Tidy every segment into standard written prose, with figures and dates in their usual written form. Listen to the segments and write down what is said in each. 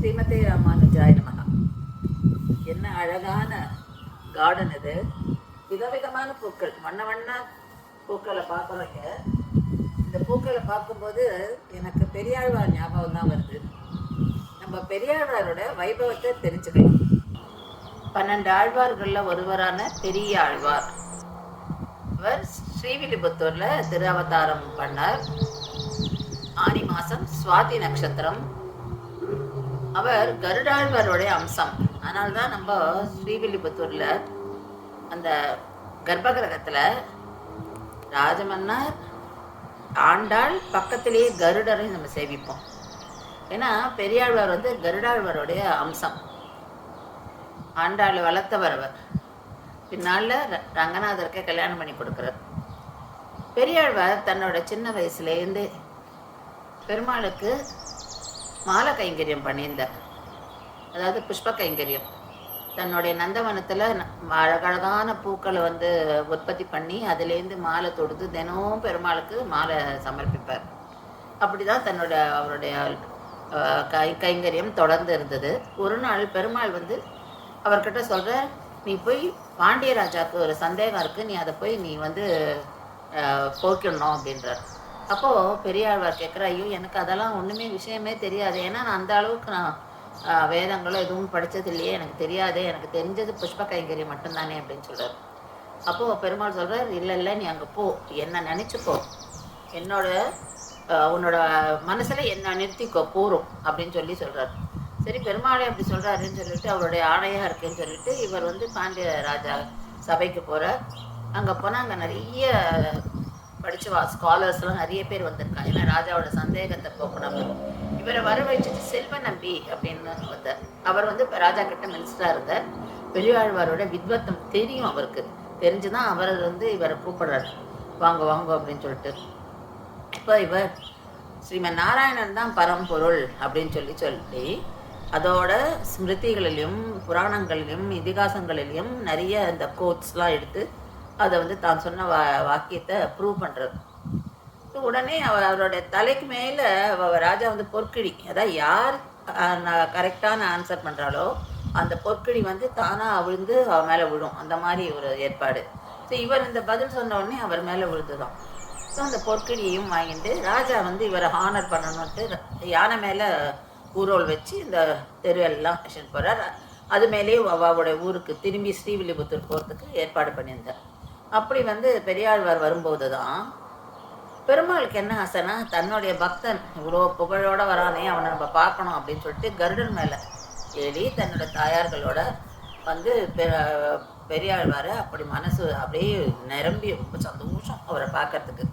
ஸ்ரீமதே ராமானுஜாய நமஹ. என்ன அழகான கார்டன் இது. விதவிதமான பூக்கள், வண்ண வண்ண பூக்களை பார்க்குறீங்க. இந்த பூக்களை பார்க்கும்போது எனக்கு பெரியாழ்வார் ஞாபகம் தான் வருது. நம்ம பெரியாழ்வாரோட வைபவத்தை தெரிஞ்சுக்கலாம். 12 ஆழ்வார்களில் ஒருவரான பெரிய ஆழ்வார். இவர் ஸ்ரீவில்லிபுத்தூர்ல திருஅவதாரம் பண்ணார். ஆனி மாதம் சுவாதி நட்சத்திரம். அவர் கருடாழ்வாரோடைய அம்சம். அதனால்தான் நம்ம ஸ்ரீவில்லிபுத்தூர்ல அந்த கர்ப்பகிரகத்துல ராஜமன்னார் ஆண்டாள் பக்கத்திலேயே கருடரையும் நம்ம சேவிப்போம். ஏன்னா பெரியாழ்வார் கருடாழ்வாரோடைய அம்சம். ஆண்டாள் வளர்த்தவர் அவர். பின்னால ரங்கநாதருக்கே கல்யாணம் பண்ணி கொடுக்குறார். பெரியாழ்வார் தன்னோட சின்ன வயசுலேருந்து பெருமாளுக்கு மாலை கைங்கரியம் பண்ணியிருந்தார். அதாவது புஷ்ப கைங்கரியம். தன்னுடைய நந்தவனத்தில் அழகழகான பூக்களை உற்பத்தி பண்ணி அதுலேருந்து மாலை தொடுத்து தினமும் பெருமாளுக்கு மாலை சமர்ப்பிப்பார். அப்படி தான் அவருடைய கைங்கரியம் தொடர்ந்து இருந்தது. ஒரு நாள் பெருமாள் அவர்கிட்ட சொல்கிற, நீ போய் பாண்டிய ராஜாவுக்கு ஒரு சந்தேகம் இருக்குது, நீ அதை போய் நீ போக்கிடணும் அப்படின்றார். அப்போது பெரியாழ்வார் கேட்குற, ஐயோ எனக்கு அதெல்லாம் ஒன்றுமே விஷயமே தெரியாது. ஏன்னா நான் அந்த அளவுக்கு வேதங்களோ எதுவும் படித்தது இல்லையே, எனக்கு தெரியாது. எனக்கு தெரிஞ்சது புஷ்ப கைங்கரியம் மட்டும்தானே அப்படின்னு சொல்கிறார். அப்போது பெருமாள் சொல்கிறார், இல்லை நீ அங்கே போ, என்ன நினச்சிக்கோ, உன்னோட மனசில் என்ன நிறுத்திக்கோ போகிறோம் அப்படின்னு சொல்கிறார். சரி, பெருமாளை அப்படி சொல்கிறாருன்னு சொல்லிட்டு அவருடைய ஆணையாக இருக்குன்னு சொல்லிட்டு இவர் பாண்டிய ராஜா சபைக்கு போகிறார். அங்கே போனால் அங்கே நிறைய படித்த ஸ்காலர்ஸ்லாம் நிறைய பேர் வந்திருக்காங்க. ஏன்னா ராஜாவோட சந்தேகத்தை போக்கணும். இவரை வர வச்சுட்டு செல்வ நம்பி அப்படின்னு வந்தார். அவர் ராஜா கிட்ட மினிஸ்டராக இருந்தார். பெரியாழ்வாரோட வித்வத்தம் தெரியும் அவருக்கு. தெரிஞ்சுதான் அவர் இவரை கூப்பிடுறாரு, வாங்க வாங்க அப்படின்னு சொல்லிட்டு. இப்போ இவர் ஸ்ரீமன் நாராயணன் தான் பரம்பொருள் அப்படின்னு சொல்லி அதோட ஸ்மிருதிகளிலையும் புராணங்களிலும் இதிகாசங்களிலையும் நிறைய இந்த கோட்ஸ்லாம் எடுத்து அதை தான் சொன்ன வாக்கியத்தை ப்ரூவ் பண்ணுறது. உடனே அவருடைய தலைக்கு மேலே ராஜா பொற்கிழி, அதாவது யார் கரெக்டான ஆன்சர் பண்ணுறாலோ அந்த பொற்கிழி தானாக விழுந்து அவர் மேலே விழும். அந்த மாதிரி ஒரு ஏற்பாடு. ஸோ இவர் இந்த பதில் சொன்ன உடனே அவர் மேலே விழுந்துதான். ஸோ அந்த பொற்கிழியையும் வாங்கிட்டு ராஜா இவரை ஹானர் பண்ணணுன்ட்டு யானை மேலே ஊரோல் வச்சு இந்த தெருவெல்லாம் போகிறார். அது மேலேயே அவருடைய ஊருக்கு திரும்பி ஸ்ரீவில்லிபுத்தூர் போகிறதுக்கு ஏற்பாடு பண்ணியிருந்தார். அப்படி பெரியாழ்வார் வரும்போது தான் பெருமாளுக்கு என்ன ஆசைனா, தன்னுடைய பக்தன் இவ்வளோ புகழோடு வரானே, அவனை நம்ம பார்க்கணும் அப்படின்னு சொல்லிட்டு கருடன் மேலே ஏறி தன்னோட தாயார்களோட பெரியாழ்வாரை அப்படி மனசு அப்படியே நிரம்பி ரொம்ப சந்தோஷம் அவரை பார்க்கறதுக்கு.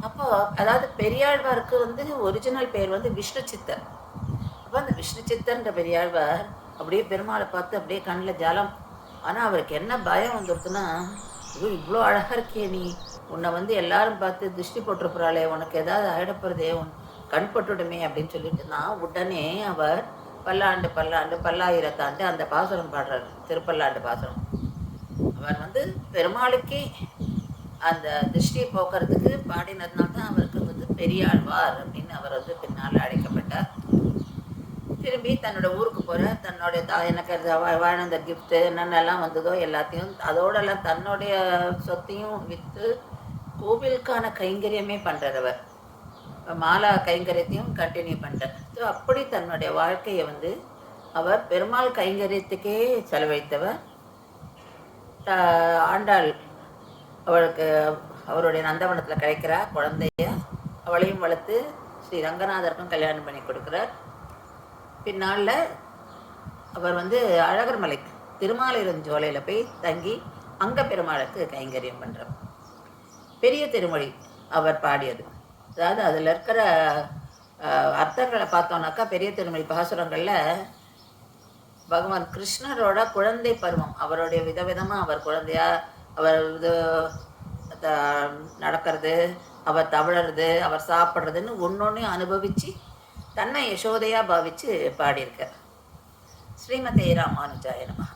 அப்போது அதாவது பெரியாழ்வாருக்கு ஒரிஜினல் பேர் விஷ்ணு சித்தர். அப்போ அந்த விஷ்ணு சித்தர்ன்ற பெரியாழ்வார் அப்படியே பெருமாளை பார்த்து அப்படியே கண்ணில் ஜலம். ஆனால் அவருக்கு என்ன பயம் வந்துடுதுன்னா, இவ்வளோ அழகாக இருக்கே நீ, உன்னை எல்லாரும் பார்த்து திருஷ்டி போட்டுருப்புறாளே, உனக்கு ஏதாவது ஆகிடப்படுறதே, கண் பட்டுடுமே அப்படின்னு சொல்லிட்டு தான் உடனே அவர் பல்லாண்டு பல்லாயிரத்தாண்டு அந்த பாசுரம் பாடுறார், திருப்பல்லாண்டு பாசுரம். அவர் பெருமாளுக்கே அந்த திருஷ்டியை போக்குறதுக்கு பாடினதுனால தான் அவருக்கு பெரியாழ்வார் அப்படின்னு அவர் பின்னால் அழைக்கப்பட்டார். திரும்பி தன்னோட ஊருக்கு போகிற தன்னுடைய எனக்கு வாழ்ந்த கிஃப்ட்டு என்னென்னலாம் வந்ததோ எல்லாத்தையும் அதோடெல்லாம் தன்னுடைய சொத்தையும் விற்று கோவிலுக்கான கைங்கரியமே பண்ணுறவர். மாலா கைங்கரியத்தையும் கண்டினியூ பண்ணுறார். ஸோ அப்படி தன்னுடைய வாழ்க்கையை அவர் பெருமாள் கைங்கரியத்துக்கே செலவழித்தவர். ஆண்டாள் அவளுக்கு அவருடைய நந்தவனத்தில் கிடைக்கிற குழந்தைய அவளையும் வளர்த்து ஸ்ரீ ரங்கநாதருக்கும் கல்யாணம் பண்ணி கொடுக்குறார். பின்னால் அவர் அழகர் மலை திருமாலிருஞ்சோலையில் போய் தங்கி அங்கே பெருமாளுக்கு கைங்கரியம் பண்ணுறார். பெரிய திருமொழி அவர் பாடியது. அதாவது அதில் இருக்கிற அர்த்தங்களை பார்த்தோன்னாக்கா பெரிய திருமொழி பாசுரங்களில் பகவான் கிருஷ்ணரோட குழந்தை பருவம், அவருடைய விதவிதமாக அவர் குழந்தையா அவர் நடக்கிறது, அவர் தவழறது, அவர் சாப்பிட்றதுன்னு ஒன்றொன்று அனுபவித்து தன்னை யசோதையாக பாவித்து பாடியிருக்கார். ஸ்ரீமதே ராமானுஜாய நமஹ.